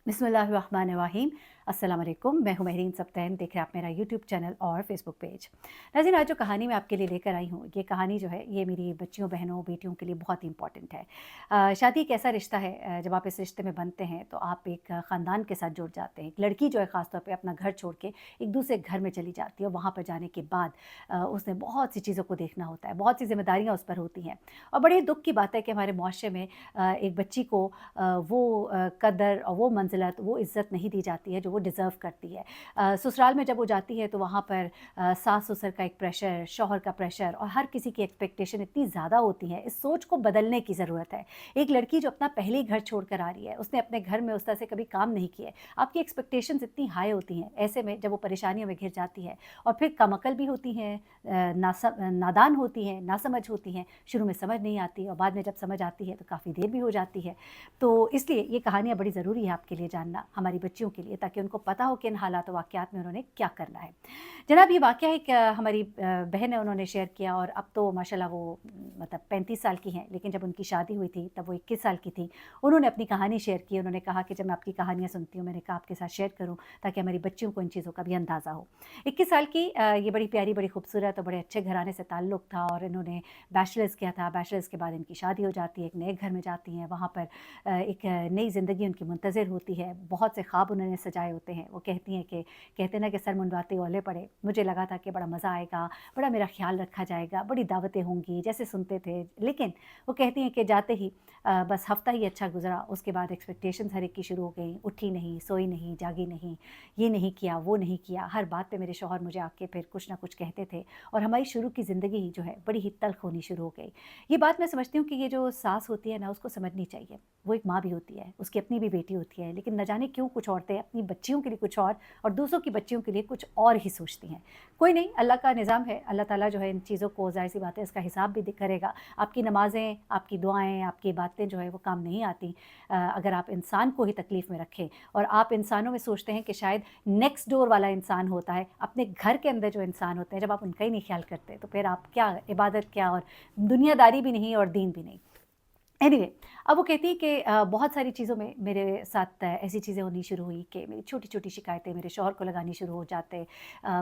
बिस्मिल्लाहिर्रहमानिर्रहीम। अस्सलाम वालेकुम। मैं हूँ महरीन सबतैन। देख रहे हैं आप मेरा यूट्यूब चैनल और फेसबुक पेज। नाज़रीन, आज जो कहानी मैं आपके लिए लेकर आई हूँ, ये कहानी जो है ये मेरी बच्चियों, बहनों, बेटियों के लिए बहुत ही इम्पॉर्टेंट है। शादी एक ऐसा रिश्ता है, जब आप इस रिश्ते में बनते हैं तो आप एक ख़ानदान के साथ जुड़ जाते हैं। एक लड़की जो है ख़ास तौर पे अपना घर छोड़ के एक दूसरे घर में चली जाती है, और वहाँ पर जाने के बाद उसने बहुत सी चीज़ों को देखना होता है, बहुत सी ज़िम्मेदारियाँ उस पर होती हैं। और बड़े दुःख की बात है कि हमारे मुआशरे में एक बच्ची को वो कदर और वो मंज़िलत, वो इज़्ज़त नहीं दी जाती है जो वो डिज़र्व करती है। ससुराल में जब वो जाती है तो वहाँ पर सास-ससुर का एक प्रेशर, शौहर का प्रेशर और हर किसी की एक्सपेक्टेशन इतनी ज़्यादा होती है, इस सोच को बदलने की ज़रूरत है। एक लड़की जो अपना पहले ही घर छोड़ कर आ रही है, उसने अपने घर में उस तरह से कभी काम नहीं किए, आपकी एक्सपेक्टेशंस इतनी हाई होती हैं, ऐसे में जब वो परेशानियों में घिर जाती है और फिर कमअकल भी होती हैं, नादान होती हैं, नासमझ होती हैं, शुरू में समझ नहीं आती और बाद में जब समझ आती है तो काफ़ी देर भी हो जाती है। तो इसलिए ये कहानियाँ बड़ी ज़रूरी है आपके लिए जानना, हमारी बच्चियों के लिए, ताकि उनको पता हो कि इन हालात और वाक़यात में उन्होंने क्या करना है। जनाब, ये वाक़या एक हमारी बहन है, उन्होंने शेयर किया, और अब तो माशाल्लाह वो मतलब 35 साल की हैं, लेकिन जब उनकी शादी हुई थी तब वो 21 साल की थी। उन्होंने अपनी कहानी शेयर की। उन्होंने कहा कि जब मैं आपकी कहानियाँ सुनती हूँ, मैंने कहा आपके साथ शेयर करूँ ताकि हमारी बच्चियों को इन चीज़ों का भी अंदाज़ा हो। 21 साल की ये बड़ी प्यारी, बड़ी खूबसूरत और बड़े अच्छे घराने से ताल्लुक़ था, और इन्होंने बैचलर्स किया था। बैचलर्स के बाद इनकी शादी हो जाती है, एक नए घर में जाती हैं, वहाँ पर एक नई ज़िंदगी उनकी मुंतज़िर होती है। बहुत से ख्वाब उन्होंने सजाए होते हैं। वो कहती हैं कि कहते ना कि सर मुंडवाते ओले पड़े। मुझे लगा था कि बड़ा मज़ा आएगा, बड़ा मेरा ख़्याल रखा जाएगा, बड़ी दावतें होंगी जैसे सुनते थे। लेकिन वो कहती हैं कि जाते ही बस हफ़्ता ही अच्छा गुज़रा, उसके बाद एक्सपेक्टेशंस हर एक की शुरू हो गई। उठी नहीं, सोई नहीं, जागी नहीं, ये नहीं किया, वो नहीं किया। हर बात पे मेरे शौहर मुझे आके फिर कुछ ना कुछ कहते थे, और हमारी शुरू की ज़िंदगी ही जो है बड़ी ही तल्ख़ होनी शुरू हो गई। ये बात मैं समझती हूँ कि ये जो सास होती है ना, उसको समझनी चाहिए। वो एक माँ भी होती है, उसकी अपनी भी बेटी होती है, लेकिन न जाने क्यों कुछ औरतें अपनी बच्चियों के लिए कुछ और दूसरों की बच्चियों के लिए कुछ और ही सोचती हैं। कोई नहीं, अल्लाह का निज़ाम है। अल्लाह ताला जो है इन चीज़ों को, ज़ाहिर-सी बात है, इसका हिसाब भी करेगा। आपकी नमाज़ें, आपकी दुआएँ, आपकी बातें जो है वो काम नहीं आती अगर आप इंसान को ही तकलीफ़ में रखें, और आप इंसानों में सोचते हैं कि शायद नेक्स्ट डोर वाला इंसान होता है। अपने घर के अंदर जो इंसान होते हैं, जब आप उनका ही नहीं ख्याल करते, तो फिर आप क्या, इबादत क्या, और दुनियादारी भी नहीं और दीन भी नहीं। एनीवे, अब वो कहती है कि बहुत सारी चीज़ों में मेरे साथ ऐसी चीज़ें होनी शुरू हुई कि मेरी छोटी-छोटी शिकायतें मेरे शौहर को लगानी शुरू हो जाते।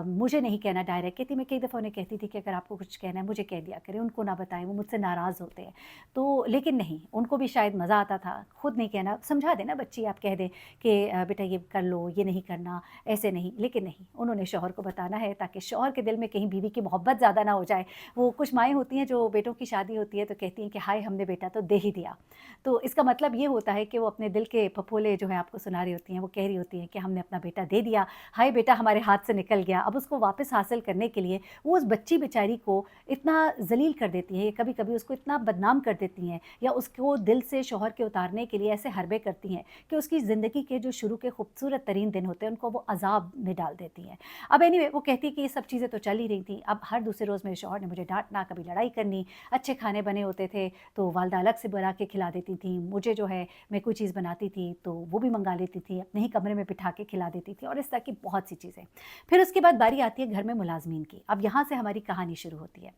मुझे नहीं कहना डायरेक्ट। कहती, मैं कई दफ़ा उन्हें कहती थी कि अगर आपको कुछ कहना है मुझे कह दिया करें, उनको ना बताएँ, वो मुझसे नाराज़ होते हैं। तो लेकिन नहीं, उनको भी शायद मज़ा आता था, खुद नहीं कहना। समझा दें ना बच्ची, आप कह दें कि बेटा ये कर लो, ये नहीं करना, ऐसे नहीं। लेकिन नहीं, उन्होंने शौहर को बताना है, ताकि शौहर के दिल में कहीं बीवी की मोहब्बत ज़्यादा ना हो जाए। वो कुछ माएँ होती हैं जो बेटों की शादी होती है तो कहती हैं कि हाय, हमने बेटा तो दे ही दिया। तो इसका मतलब ये होता है कि वो अपने दिल के फफोले जो हैं आपको सुना रही होती हैं, वो कह रही होती हैं कि हमने अपना बेटा दे दिया, हाय बेटा हमारे हाथ से निकल गया। अब उसको वापस हासिल करने के लिए वो उस बच्ची बेचारी को इतना ज़लील कर देती हैं, कभी-कभी उसको इतना बदनाम कर देती हैं, या उसको दिल से शौहर के उतारने के लिए ऐसे हरबे करती हैं कि उसकी ज़िंदगी के जो शुरू के खूबसूरत तरीन दिन होते हैं, उनको वो अज़ाब में डाल देती हैं। अब एनीवे, वो कहती है कि ये सब चीज़ें तो चल ही रही थी। अब हर दूसरे रोज़ मेरे शौहर ने मुझे डाँटना, कभी लड़ाई करनी। अच्छे खाने बने होते थे तो वालदा अलग से बना के खिला देती थी। मुझे जो है, मैं कोई चीज़ बनाती थी तो वो भी मँगा लेती थी, अपने ही कमरे में बिठा के खिला देती थी, और इस तरह की बहुत सी चीज़ें। फिर उसके बाद बारी आती है घर में मुलाज़मीन की। अब यहाँ से हमारी कहानी शुरू होती है।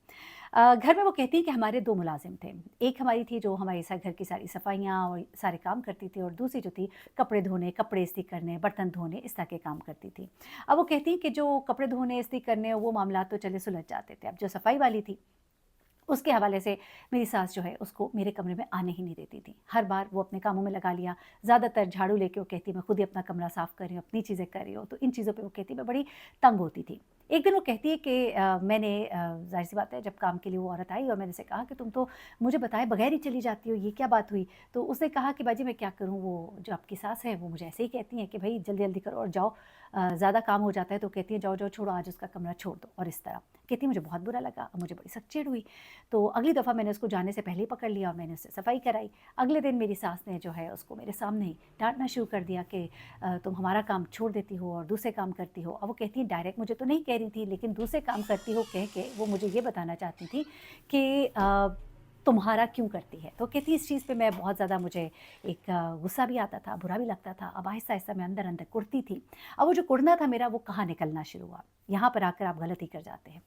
घर में वो कहती हैं कि हमारे 2 मुलाज़िम थे। एक हमारी थी जो हमारे घर की सारी सफाइयाँ और सारे काम करती थी, और दूसरी जो थी कपड़े धोने, कपड़े इस्त्री करने, बर्तन धोने, इस तरह के काम करती थी। अब वो कहती हैं कि जो कपड़े धोने, इस्त्री करने, वो मामलात तो चले सुलझ जाते थे। अब जो सफाई वाली थी, उसके हवाले से मेरी सास जो है उसको मेरे कमरे में आने ही नहीं देती थी। हर बार वो अपने कामों में लगा लिया, ज़्यादातर झाड़ू लेके वो कहती मैं खुद ही अपना कमरा साफ़ कर रही हूँ, अपनी चीज़ें कर रही हूँ। तो इन चीज़ों पे वो कहती मैं बड़ी तंग होती थी। एक दिन वो कहती है कि मैंने ज़ाहिर-सी बात है, जब काम के लिए वो औरत आई और मैंने उसे कहा कि तुम तो मुझे बताए बगैर ही चली जाती हो, ये क्या बात हुई? तो उसने कहा कि बाजी मैं क्या करूँ, वो जो आपकी सास है वो मुझे ऐसे ही कहती हैं कि भई जल्दी-जल्दी करो और जाओ, ज़्यादा काम हो जाता है तो कहती हैं जाओ-जाओ छोड़ो, आज उसका कमरा छोड़ दो, और इस तरह। कहती मुझे बहुत बुरा लगा और मुझे बड़ी सख्त चिढ़ हुई। तो अगली दफ़ा मैंने उसको जाने से पहले ही पकड़ लिया और मैंने उससे सफाई कराई। अगले दिन मेरी सास ने जो है उसको मेरे सामने ही डाँटना शुरू कर दिया कि तुम हमारा काम छोड़ देती हो और दूसरे काम करती हो। अब वो कहती है डायरेक्ट मुझे तो नहीं कह रही थी, लेकिन दूसरे काम करती हो कह के वो मुझे ये बताना चाहती थी कि तुम्हारा क्यों करती है? तो कहती है इस चीज़ पे मैं बहुत ज़्यादा, मुझे एक गुस्सा भी आता था, बुरा भी लगता था। अब आहिस्ता-आहिस्ता मैं अंदर-अंदर कुढ़ती थी। अब वो जो कुढ़ना था मेरा, वो कहाँ निकलना शुरू हुआ। यहाँ पर आकर आप गलती कर जाते हैं।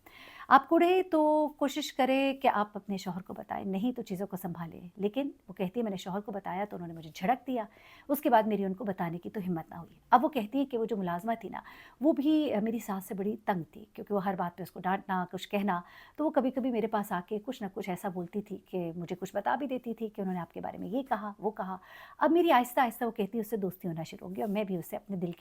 आप कुढ़े तो कोशिश करें कि आप अपने शौहर को बताएँ, नहीं तो चीज़ों को सँभालें। लेकिन वो कहती है मैंने शौहर को बताया तो उन्होंने मुझे झड़क दिया। उसके बाद मेरी उनको बताने की तो हिम्मत ना हुई। अब वो कहती है कि वो जो मुलाज़िमा थी ना, वो भी मेरी सास से बड़ी तंग थी, क्योंकि वो हर बात पे उसको डाँटना, कुछ कहना। तो वो कभी-कभी मेरे पास आके कुछ ना कुछ ऐसा बोलती थी कि मुझे कुछ बता भी देती थी कि उन्होंने आपके बारे में ये कहा, वो कहा। अब मेरी आहिस्ता-आहिस्ता, वो कहती है, उससे दोस्ती होना शुरू हो गई और मैं भी उससे अपने दिल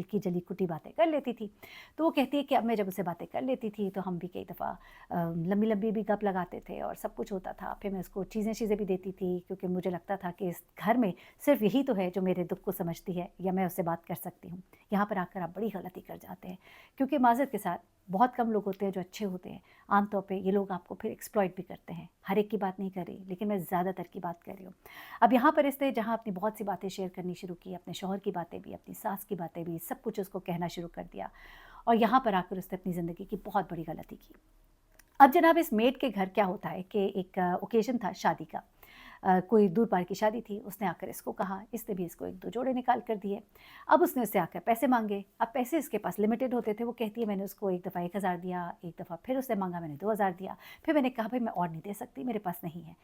की जली-कुटी बातें कर लेती थी। तो वो कहती है कि अब मैं जब उससे बातें कर लेती थी तो हम भी कई दफ़ा लंबी-लंबी भी गप लगाते थे और सब कुछ होता था। फिर मैं उसको चीज़ें भी देती थी, क्योंकि मुझे लगता था कि इस घर में सिर्फ़ यही तो है जो मेरे दुःख को समझती है या मैं उससे बात कर सकती हूँ। यहाँ पर आकर आप बड़ी गलती कर जाते हैं, क्योंकि माज़रत के साथ बहुत कम लोग होते हैं जो अच्छे होते हैं। आम तौर पे ये लोग आपको फिर एक्सप्लॉइट भी करते हैं। हर एक की बात नहीं कर रही, लेकिन मैं ज़्यादातर की बात कर रही हूँ। अब यहाँ पर इसने जहाँ अपनी बहुत सी बातें शेयर करनी शुरू की, अपने शौहर की बातें भी, अपनी सास की बातें भी, सब कुछ उसको कहना शुरू कर दिया और यहाँ पर आकर उसने अपनी ज़िंदगी की बहुत बड़ी गलती की। अब जनाब इस मेड के घर क्या होता है कि एक ओकेज़न था शादी का। कोई दूर पार की शादी थी, उसने आकर इसको कहा, इसने भी इसको 1-2 जोड़े निकाल कर दिए। अब उसने उससे आकर पैसे माँगे, अब पैसे इसके पास लिमिटेड होते थे। वो कहती है मैंने उसको एक दफ़ा 1000 दिया, एक दफ़ा फिर उसने माँगा, मैंने 2000 दिया। फिर मैंने कहा भाई मैं और नहीं दे सकती, मेरे पास नहीं है।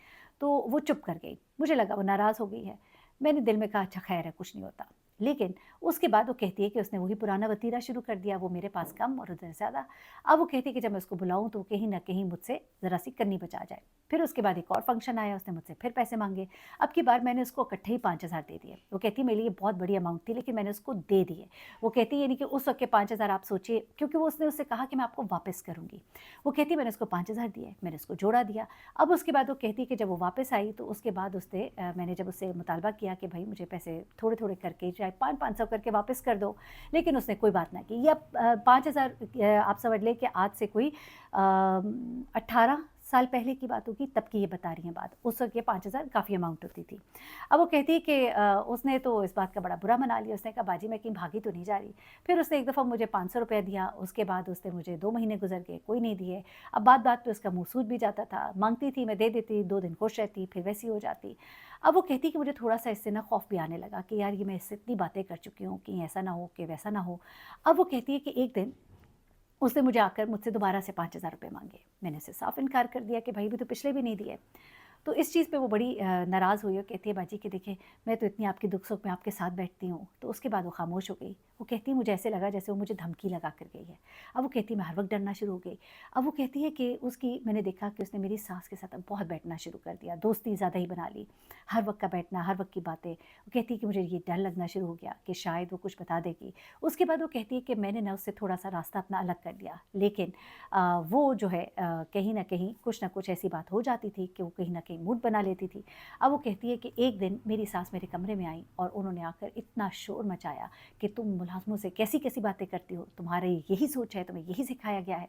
तो वो चुप कर गई। मुझे लगा वो नाराज़ हो गई है। मैंने दिल में कहा अच्छा खैर है, कुछ नहीं होता। लेकिन उसके बाद वो कहती है कि उसने वही पुराना वतीरा शुरू कर दिया, वो मेरे पास कम और उधर ज़्यादा। अब वो कहती है कि जब मैं उसको बुलाऊँ तो कहीं न कहीं मुझसे ज़रा-सी कन्नी बचा जाए। फिर उसके बाद एक और फंक्शन आया, उसने मुझसे फिर पैसे माँगे। अब की बार मैंने उसको इकट्ठे ही 5000 दे दिए। वो कहती है मेरे लिए बहुत बड़ी अमाउंट थी, लेकिन मैंने उसको दे दिए। वो कहती है यानी कि उस वक़्त के 5000 आप सोचिए, क्योंकि वो उसने उससे कहा कि मैं आपको वापस करूँगी। वो कहती है मैंने उसको 5000 दिए, मैंने उसको जोड़ा दिया। अब उसके बाद वो कहती है कि जब वो वापस आई तो उसके बाद उसने मैंने जब उससे मुतालबा किया कि भई मुझे पैसे थोड़े-थोड़े करके चाहे 500-500 करके वापस कर दो, लेकिन उसने कोई बात ना की। या 5000 आप समझ लें कि आज से कोई 18 साल पहले की बात होगी, तब की ये बता रही हैं बात। उस वक़्त ये 5000 काफ़ी अमाउंट होती थी। अब वो कहती है कि उसने तो इस बात का बड़ा बुरा मना लिया। उसने कहा बाजी मैं कहीं भागी तो नहीं जा रही। फिर उसने एक दफ़ा मुझे 500 रुपए दिया, उसके बाद उसने मुझे 2 महीने गुज़र गए, कोई नहीं दिए। अब बात-बात पे उसका मुँह सूज भी जाता था, माँगती थी मैं दे देती, 2 दिन खुश रहती, फिर वैसी हो जाती। अब वो कहती कि मुझे थोड़ा-सा इससे ना खौफ़ भी आने लगा कि यार ये मैं इससे इतनी बातें कर चुकी हूँ, कहीं ऐसा ना हो कि वैसा ना हो। अब वो कहती है कि एक दिन उसने मुझे आकर मुझसे दोबारा से 5000 रुपए माँगे। मैंने उससे साफ़ इनकार कर दिया कि भाई भी तो पिछले भी नहीं दिए। तो इस चीज़ पे वो बड़ी नाराज़ हुई और कहती है बाजी कि देखिए मैं तो इतनी आपके दुख-सुख में आपके साथ बैठती हूँ। तो उसके बाद वो ख़ामोश हो गई। वो कहती है मुझे ऐसे लगा जैसे वो मुझे धमकी लगा कर गई है। अब वो कहती है मैं हर वक़्त डरना शुरू हो गई। अब वो कहती है कि उसकी मैंने देखा कि उसने मेरी सास के साथ अब बहुत बैठना शुरू कर दिया, दोस्ती ज़्यादा ही बना ली। हर वक़्त का बैठना, हर वक़्त की बातें। वो कहती है कि मुझे ये डर लगना शुरू हो गया कि शायद वो कुछ बता देगी। उसके बाद वो कहती है कि मैंने ना उससे थोड़ा-सा रास्ता अपना अलग कर लिया। लेकिन वो जो है कहीं न कहीं कुछ न कुछ ऐसी बात हो जाती थी कि वो कहीं न कहीं मूड बना लेती थी। अब वो कहती है कि एक दिन मेरी सास मेरे कमरे में आई और उन्होंने आकर इतना शोर मचाया कि तुम मुलाज़िमों से कैसी-कैसी बातें करती हो, तुम्हारी यही सोच है, तुम्हें यही सिखाया गया है।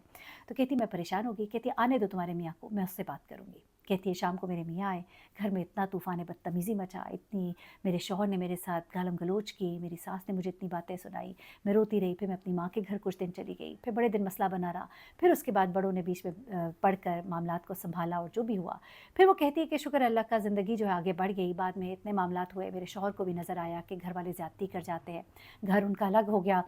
तो कहती मैं परेशान हो गई, कहती आने दो तुम्हारे मियाँ को, मैं उससे बात करूँगी। कहती है शाम को मेरे मियाँ आए, घर में इतना तूफ़ान बदतमीज़ी मचा, इतनी मेरे शौहर ने मेरे साथ गालम-गलोच की, मेरी सास ने मुझे इतनी बातें सुनाई, मैं रोती रही, फिर मैं अपनी माँ के घर कुछ दिन चली गई, फिर बड़े दिन मसला बना रहा, फिर उसके बाद बड़ों ने बीच में पढ़कर मामलात को सँभाला और जो भी हुआ। फिर वो कहती है कि शुक्र अल्लाह का ज़िंदगी जो है आगे बढ़ गई, बाद में इतने मामलात हुए, मेरे शौहर को भी नज़र आया कि घर वाले ज़्यादती कर जाते हैं, घर उनका अलग हो गया।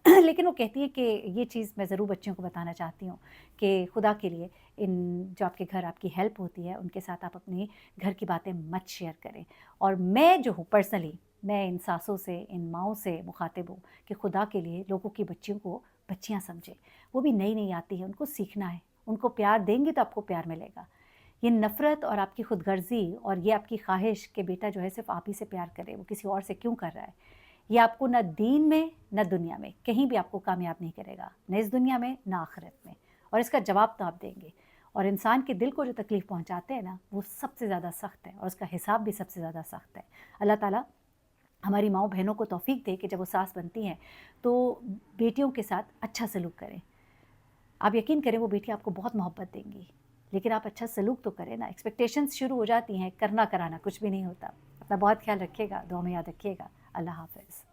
लेकिन वो कहती है कि ये चीज़ मैं ज़रूर बच्चियों को बताना चाहती हूँ कि खुदा के लिए इन जो आपके घर आपकी हेल्प होती है, उनके साथ आप अपनी घर की बातें मत शेयर करें। और मैं जो हूँ पर्सनली, मैं इन सासों से, इन माँओं से मुखातिब हूँ कि खुदा के लिए लोगों की बच्चियों को बच्चियाँ समझें। वो भी नई-नई आती हैं, उनको सीखना है। उनको प्यार देंगे तो आपको प्यार मिलेगा। ये नफ़रत और आपकी खुदगर्ज़ी और ये आपकी ख़्वाहिश कि बेटा जो है सिर्फ़ आप ही से प्यार करे, वो किसी और से क्यों कर रहा है, ये आपको ना दीन में, ना दुनिया में, कहीं भी आपको कामयाब नहीं करेगा। ना इस दुनिया में, ना आखिरत में। और इसका जवाब तो आप देंगे। और इंसान के दिल को जो तकलीफ़ पहुँचाते हैं ना, वो सबसे ज़्यादा सख्त है और उसका हिसाब भी सबसे ज़्यादा सख्त है। अल्लाह ताला हमारी माँओं बहनों को तौफ़ीक दे कि जब वो सास बनती हैं, तो बेटियों के साथ अच्छा सलूक करें। आप यकीन करें वो बेटी आपको बहुत मोहब्बत देंगी, लेकिन आप अच्छा सलूक तो करें ना। एक्सपेक्टेशंस शुरू हो जाती हैं, करना कराना कुछ भी नहीं होता। अपना बहुत ख़्याल रखिएगा, दुआ में याद रखिएगा। अल्लाह हाफ़िज़।